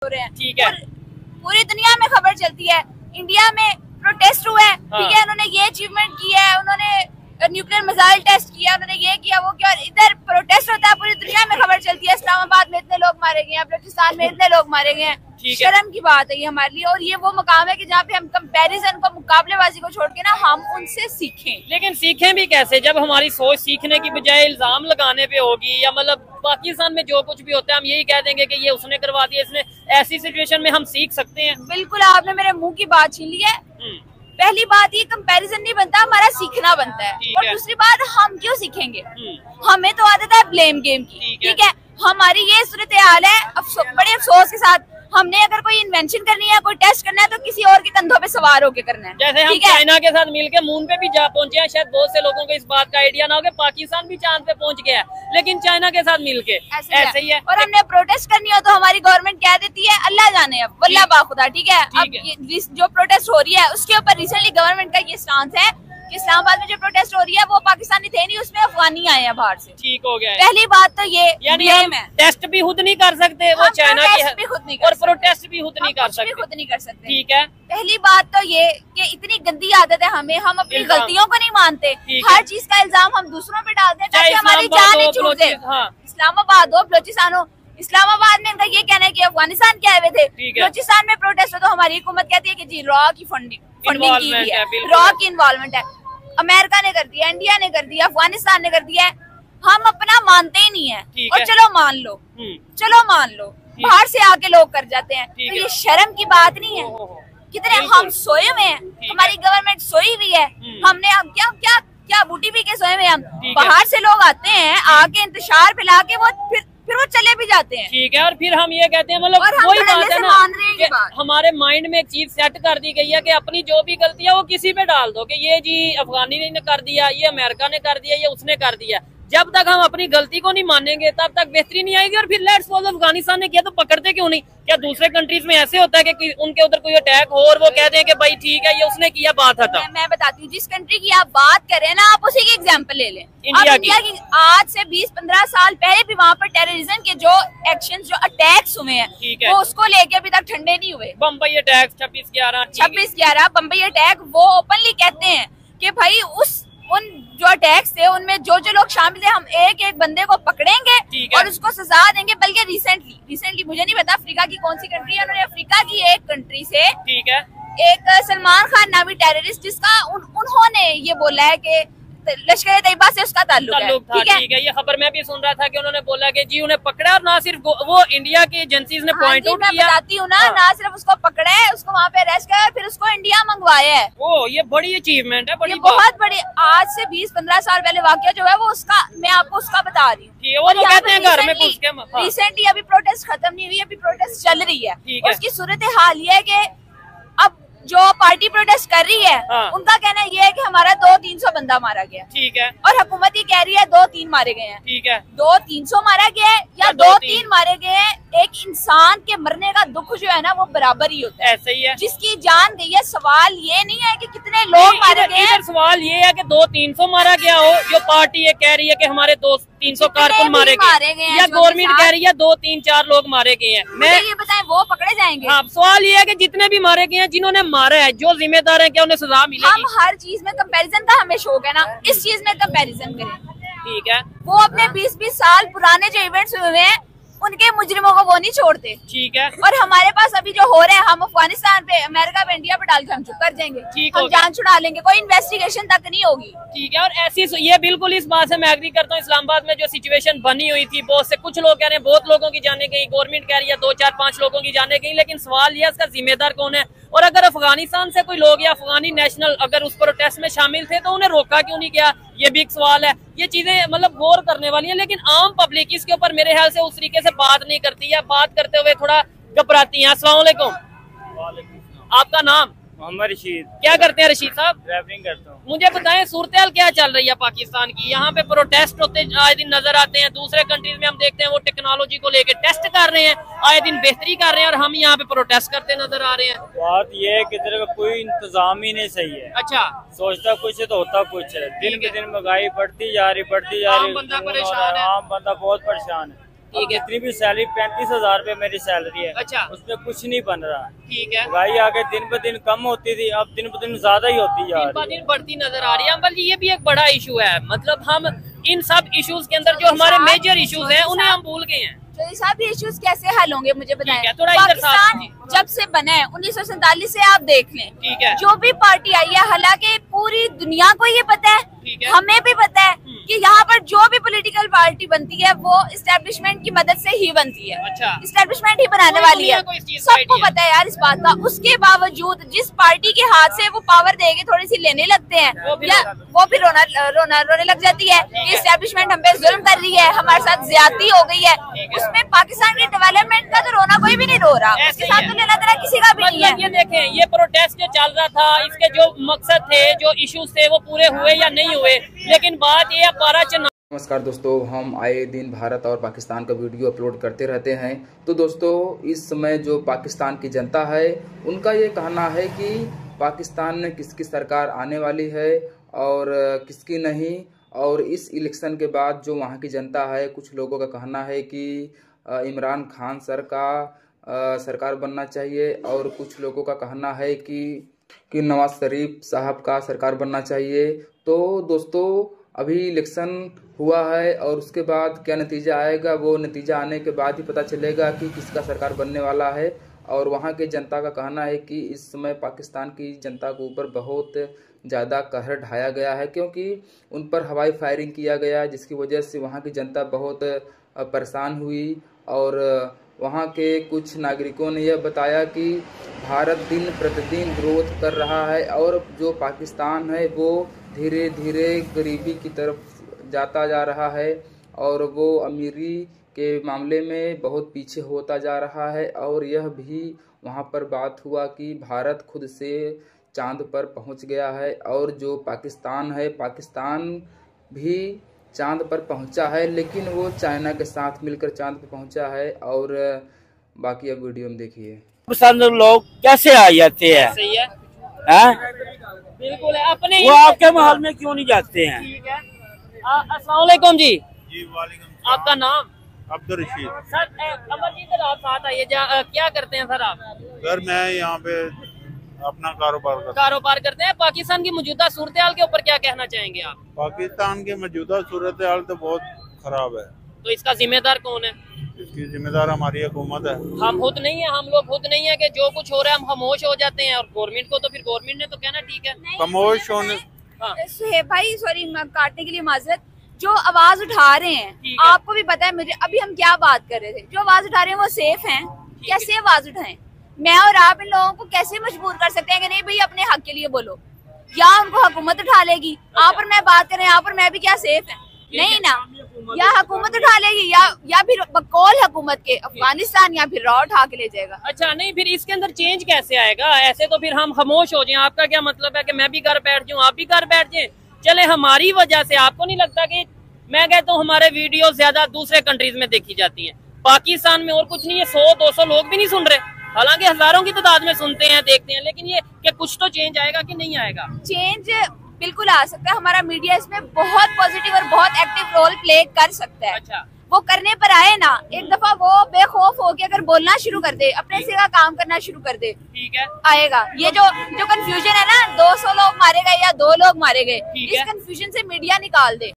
हो रहे हैं। ठीक है, पूरी दुनिया में खबर चलती है, इंडिया में प्रोटेस्ट हुआ है, ठीक है, उन्होंने ये अचीवमेंट किया है, उन्होंने न्यूक्लियर मिसाइल टेस्ट किया, उन्होंने ये किया वो किया, और इधर प्रोटेस्ट होता है, पूरी दुनिया में खबर चलती है इस्लामाबाद में इतने लोग मारे गए हैं, बलूचिस्तान में इतने लोग मारे गए हैं। शर्म की बात है ये हमारे लिए, और ये वो मकाम है कि जहाँ पे हम कंपैरिजन को, मुकाबलेबाजी को छोड़ के ना हम उनसे सीखें। लेकिन सीखें भी कैसे जब हमारी सोच सीखने की बजाय इल्जाम लगाने पे होगी, या मतलब पाकिस्तान में जो कुछ भी होता है हम यही कह देंगे कि ये उसने करवा दिया, इसने, ऐसी सिचुएशन में हम सीख सकते हैं? बिल्कुल, आपने मेरे मुंह की बात छीन ली है। पहली बात, ये कंपैरिजन नहीं बनता, हमारा सीखना बनता है। और दूसरी बात, हम क्यों सीखेंगे? हमें तो आदत है ब्लेम गेम की, ठीक है, हमारी ये सूरत हाल है। बड़े अफसोस के साथ, हमने अगर कोई इन्वेंशन करनी है, कोई टेस्ट करना है, तो किसी और के कंधों पे सवार होके करना है। जैसे हम चाइना के साथ मिलके मून पे भी जा पहुंचे हैं, शायद बहुत से लोगों को इस बात का आइडिया ना हो कि पाकिस्तान भी चांद पे पहुंच गया है, लेकिन चाइना के साथ मिलके ऐसे ही है। और हमने प्रोटेस्ट करनी हो तो हमारी गवर्नमेंट कह देती है अल्लाह जाने, अब वल्लाह बाखुदा, ठीक है। अब जो प्रोटेस्ट हो रही है उसके ऊपर रिसेंटली गवर्नमेंट का ये स्टांस है कि इस्लामाबाद में जो प्रोटेस्ट हो रही है वो पाकिस्तानी थे नहीं, उसमें अफगानी आए हैं बाहर से। ठीक हो गया है। पहली बात तो ये, यानी हम टेस्ट भी खुद नहीं कर सकते, वो चाइना की भी खुद नहीं और प्रोटेस्ट भी खुद नहीं कर सकते, खुद नहीं कर सकते। ठीक है। पहली बात तो ये कि इतनी गंदी आदत है हमें, हम अपनी गलतियों को नहीं मानते, हर चीज का इल्जाम हम दूसरों पे डालते हैं ताकि हमारी जान नहीं छूट जाए। इस्लामाबाद हो, बलूचिस्तान हो, इस्लामाबाद में इनका ये कहना है कि अफगानिस्तान के आए हुए थे, बलूचिस्तान में प्रोटेस्ट हो तो हमारी हुकूमत कहती है कि जी रॉ की फंडिंग की है, रॉ की इन्वॉल्वमेंट है। अमेरिका ने कर दिया, इंडिया ने कर दिया, अफगानिस्तान ने कर दिया है, हम अपना मानते ही नहीं है। और चलो मान लो, चलो मान लो, बाहर से आके लोग कर जाते हैं, तो ये शर्म की बात नहीं है? कितने हम सोए हुए हैं, हमारी गवर्नमेंट सोई हुई है, हमने अब क्या क्या क्या बूटी पी के सोए हुए हम। बाहर से लोग आते हैं, आके इंतशार फैला के वो फिर वो चले भी जाते हैं, ठीक है। और फिर हम ये कहते हैं, मतलब वही बात है ना, हमारे माइंड में एक चीज सेट कर दी गई है कि अपनी जो भी गलती है वो किसी पे डाल दो कि ये जी अफगानी ने कर दिया, ये अमेरिका ने कर दिया, ये उसने कर दिया। जब तक हम अपनी गलती को नहीं मानेंगे तब तक बेहतरी नहीं आएगी। और फिर लेट्स सपोज अफगानिस्तान ने किया तो पकड़ते क्यों नहीं? क्या दूसरे कंट्रीज में ऐसे होता है कि उनके उधर कोई अटैक हो और वो कह दें कि भाई ठीक है ये उसने किया, बात है? मैं बताती हूँ, जिस कंट्री की आप बात कर रहे हैं ना, आप उसी की एग्जांपल ले लें। इंडिया की आज से 20-15 साल पहले भी वहाँ पर टेररिज्म के जो एक्शन, जो अटैक्स हुए हैं, वो उसको लेके अभी तक ठंडे नहीं हुए। बम्बई अटैक 26/11 बम्बई अटैक, वो ओपनली कहते हैं कि भाई उन जो अटैक्स थे उनमें जो लोग शामिल थे, हम एक एक बंदे को पकड़ेंगे और उसको सजा देंगे। बल्कि रिसेंटली मुझे नहीं पता अफ्रीका की कौन सी कंट्री है, उन्होंने अफ्रीका की एक कंट्री से, ठीक है, एक सलमान खान नामी टेररिस्ट, जिसका उन्होंने ये बोला है कि लश्कर तैयबा से उसका ताल्लुक है, ठीक है। ये खबर मैं भी सुन रहा था कि उन्होंने बोला कि जी उन्हें पकड़ा, और ना सिर्फ वो इंडिया की एजेंसीज ने पॉइंट आउट किया, बताती हूँ ना सिर्फ उसको पकड़ा है, उसको वहाँ पे अरेस्ट किया, फिर उसको इंडिया मंगवाया है। वो ये बड़ी अचीवमेंट है, बहुत बड़ी। आज से 20-15 साल पहले वाकया जो है वो उसका, मैं आपको उसका बता रही हूँ। वो कहते हैं घर में घुस के। रिसेंटली अभी प्रोटेस्ट खत्म नहीं हुई, अभी प्रोटेस्ट चल रही है। उसकी सूरत हाल ये है कि अब जो पार्टी प्रोटेस्ट कर रही है, उनका कहना ये है कि हमारा 200-300 बंदा मारा गया, ठीक है, और हुकूमत ये कह रही है 2-3 मारे गए हैं, ठीक है। 200-300 मारा गया है या 2-3 मारे गए हैं, एक इंसान के मरने का दुख जो है ना वो बराबर ही होता है। ऐसा ही है, जिसकी जान गई है। सवाल ये नहीं है कि कितने लोग मारे गए हैं, सवाल ये है कि 200-300 मारा गया हो, जो पार्टी ये कह रही है कि हमारे 200-300 कारकुन मारे गए, या गवर्नमेंट कह रही है 2-3-4 लोग मारे गए हैं। मैं ये बताएं वो पकड़े जाएंगे? हाँ, सवाल ये है कि जितने भी मारे गए हैं, जिन्होंने मारा है, जो जिम्मेदार है, क्या उन्हें सजा मिलेगी? हम हर चीज में कंपैरिजन का हमें शौक है ना, इस चीज में कंपैरिजन करें, ठीक है। वो अपने 20-20 साल पुराने जो इवेंट्स हुए हैं उनके मुजरिमों को वो नहीं छोड़ते, ठीक है। और हमारे पास अभी जो हो रहे हैं, हम अफगानिस्तान पे, अमेरिका पे, इंडिया पे डाल के हम चुप कर जाएंगे, हम जान छुड़ा लेंगे, कोई इन्वेस्टिगेशन तक नहीं होगी, ठीक है। और ऐसी ये बिल्कुल इस बात से मैं एग्री करता हूँ। इस्लामाबाद में जो सिचुएशन बनी हुई थी, बहुत से कुछ लोग कह रहे हैं बहुत लोगों की जाने गई, गवर्नमेंट कह रही है 2-4-5 लोगों की जाने गई, लेकिन सवाल ये इसका जिम्मेदार कौन है? और अगर अफगानिस्तान से कोई लोग या अफगानी नेशनल अगर उस प्रोटेस्ट में शामिल थे तो उन्हें रोका क्यों नहीं किया? ये भी एक सवाल है। ये चीजें मतलब गौर करने वाली हैं, लेकिन आम पब्लिक इसके ऊपर मेरे ख्याल से उस तरीके से बात नहीं करती है, बात करते हुए थोड़ा घबराती है। अस्सलाम वालेकुम। आपका नाम? मोहम्मद रशीद। क्या करते हैं रशीद साहब? ड्राइविंग करता हूँ। मुझे बताएं सूरत-ए-हाल क्या चल रही है पाकिस्तान की? यहाँ पे प्रोटेस्ट होते आए दिन नजर आते हैं, दूसरे कंट्रीज में हम देखते हैं वो टेक्नोलॉजी को लेके टेस्ट कर रहे हैं, आए दिन बेहतरी कर रहे हैं, और हम यहाँ पे प्रोटेस्ट करते नजर आ रहे हैं। बात ये है कि इधर का कोई इंतजाम ही नहीं सही है। अच्छा, सोचता कुछ है तो होता कुछ है। दिन के दिन महंगाई बढ़ती जा रही, आम बंदा परेशान है। आम बंदा बहुत परेशान है। ठीक है। जितनी भी सैलरी 35,000 रुपए मेरी सैलरी है। अच्छा। उसमें कुछ नहीं बन रहा। ठीक है। भाई आगे दिन ब दिन कम होती थी, अब दिन ब दिन ज्यादा ही होती जा रही है। दिन बढ़ती नजर आ रही है। अंबर जी, ये भी एक बड़ा इशू है, मतलब हम इन सब इश्यूज के अंदर जो हमारे मेजर इश्यूज हैं उन्हें हम भूल गए हैं। चौधरी साहब, ये इश्यूज कैसे हल होंगे मुझे बताएं। थोड़ा इधर पाकिस्तान जब से बना है 1947 से आप देख लें, ठीक है, जो भी पार्टी आई है, हालांकि पूरी दुनिया को ये पता है, हमें भी पता है कि यहाँ पर जो भी पॉलिटिकल पार्टी बनती है वो इस्टेब्लिशमेंट की मदद से ही बनती है। अच्छा। इस्टेब्लिशमेंट ही बनाने वाली है, सबको पता है यार इस बात का। उसके बावजूद जिस पार्टी के हाथ से वो पावर देके थोड़ी सी लेने लगते हैं, या वो फिर रोने लग जाती है कि इस्टेब्लिशमेंट हम पे जुल्म कर रही है, हमारे साथ ज्यादती हो गई है। उसमें पाकिस्तान की डेवलपमेंट का तो रोना कोई भी नहीं रो रहा, उसके साथ तो लेना देना किसी का भी नहीं है। ये देखें, ये प्रोटेस्ट जो चल रहा था, इसके जो मकसद थे, जो इश्यूज थे, वो पूरे हुए या नहीं हुए, लेकिन बात ये पारा चना। नमस्कार दोस्तों, हम आए दिन भारत और पाकिस्तान का वीडियो अपलोड करते रहते हैं। तो दोस्तों, इस समय जो पाकिस्तान की जनता है उनका ये कहना है कि पाकिस्तान में किसकी सरकार आने वाली है और किसकी नहीं। और इस इलेक्शन के बाद जो वहाँ की जनता है, कुछ लोगों का कहना है कि इमरान खान सर का सरकार बनना चाहिए, और कुछ लोगों का कहना है कि नवाज शरीफ साहब का सरकार बनना चाहिए। तो दोस्तों, अभी इलेक्शन हुआ है और उसके बाद क्या नतीजा आएगा, वो नतीजा आने के बाद ही पता चलेगा कि किसका सरकार बनने वाला है। और वहाँ के जनता का कहना है कि इस समय पाकिस्तान की जनता के ऊपर बहुत ज़्यादा कहर ढाया गया है, क्योंकि उन पर हवाई फायरिंग किया गया, जिसकी वजह से वहाँ की जनता बहुत परेशान हुई। और वहाँ के कुछ नागरिकों ने यह बताया कि भारत दिन प्रतिदिन विरोध कर रहा है और जो पाकिस्तान है वो धीरे धीरे गरीबी की तरफ जाता जा रहा है, और वो अमीरी के मामले में बहुत पीछे होता जा रहा है। और यह भी वहाँ पर बात हुआ कि भारत खुद से चांद पर पहुँच गया है, और जो पाकिस्तान है, पाकिस्तान भी चांद पर पहुंचा है, लेकिन वो चाइना के साथ मिलकर चांद पर पहुंचा है। और बाकी अब वीडियो में देखिए। पसंद लोग कैसे आ जाते हैं? सही है, बिल्कुल है। अपने वो आपके महल में क्यों नहीं जाते हैं? ठीक है। अस्सलाम वालेकुम जी। वालेकुम। आपका नाम? अब्दुल रशीद। सर, अमरजीत आप साथ आइए। क्या करते हैं सर आप? सर, मैं यहाँ पे अपना कारोबार करते हैं। पाकिस्तान की मौजूदा सूरत हाल के ऊपर क्या कहना चाहेंगे आप? पाकिस्तान की मौजूदा सूरत हाल तो बहुत खराब है। तो इसका जिम्मेदार कौन है? इसकी जिम्मेदार हमारी हुकूमत है। हम खुद नहीं है, हम लोग खुद नहीं है कि जो कुछ हो रहा है हम खामोश हो जाते हैं, और गवर्नमेंट को तो फिर गवर्नमेंट ने तो कहना ठीक है खामोश होने। भाई सॉरी काटने के लिए माजरत, जो आवाज उठा रहे हैं आपको भी पता है, मुझे अभी हम क्या बात कर रहे थे, जो आवाज उठा रहे हैं वो सेफ हैं? कैसे आवाज उठाएं? मैं और आप इन लोगों को कैसे मजबूर कर सकते हैं कि नहीं भाई अपने हक के लिए बोलो, या उनको हुकूमत उठा लेगी? आप और मैं बात करें, आप और मैं भी क्या सेफ है? नहीं ना, या हुकूमत उठा लेगी या फिर बकौल हुकूमत के अफगानिस्तान या फिर रॉ उठा के ले जाएगा। अच्छा, नहीं फिर इसके अंदर चेंज कैसे आएगा? ऐसे तो फिर हम खामोश हो जाएं। आपका क्या मतलब है कि मैं भी घर बैठ जाऊं, आप भी घर बैठ जाएं? चले, हमारी वजह से आपको नहीं लगता कि मैं कहता हूँ हमारे वीडियो ज्यादा दूसरे कंट्रीज में देखी जाती है, पाकिस्तान में और कुछ नहीं है, 100-200 लोग भी नहीं सुन रहे, हालांकि हजारों की तादाद में सुनते हैं, देखते हैं। लेकिन ये कि कुछ तो चेंज आएगा कि नहीं आएगा? चेंज बिल्कुल आ सकता है, हमारा मीडिया इसमें बहुत पॉजिटिव और बहुत एक्टिव रोल प्ले कर सकता है। अच्छा, वो करने पर आए ना, एक दफा वो बेखौफ होके अगर बोलना शुरू कर दे, अपने से का काम करना शुरू कर दे, ठीक है, आएगा। ये जो कंफ्यूजन है ना, 200 लोग मारे गए या 2 लोग मारे गए, इस कंफ्यूजन से मीडिया निकाल दे।